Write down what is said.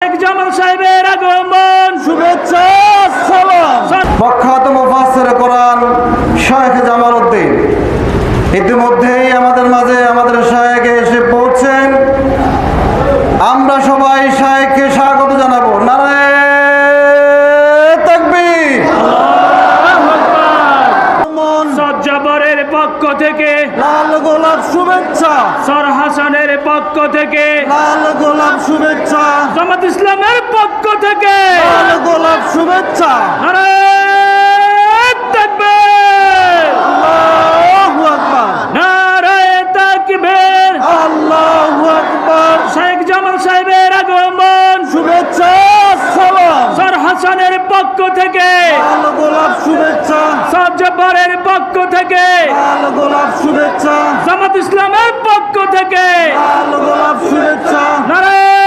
শেখ জামাল সাহেবের আগমন শুভেচ্ছা সালাম। প্রখ্যাত মুফাসসির কোরআন শেখ জামাল উদ্দিন ইতিমধ্যেই আমাদের মাঝে আমাদের শায়েখে এসে পৌঁছেন। আমরা সবাই শায়েখকে স্বাগত জানাবো। নারায়ে তাকবীর। সজ্জাবরের পক্ষ থেকে লাল গোলাপ শুভেচ্ছা, সর হাসানের পক্ষ থেকে লাল গোলাপ শুভেচ্ছা, জামাত ইসলামের পক্ষ থেকে লাল গোলাপ শুভেচ্ছা। নারায়ে তাকবীর, আল্লাহু আকবার, নারায়ে তাকবীর। আল্লাহু আকবার। শেখ জামাল সাহেবের আগমন শুভেচ্ছা সালাম, সর হাসানের পক্ষ থেকে লাল গোলাপ শুভেচ্ছা, সজ্জাবরের পক্ষ থেকে লাল গোলাপ শুভেচ্ছা, জামাত ইসলামের পক্ষ থেকে লাল গোলাপ শুভেচ্ছা। নারায়ে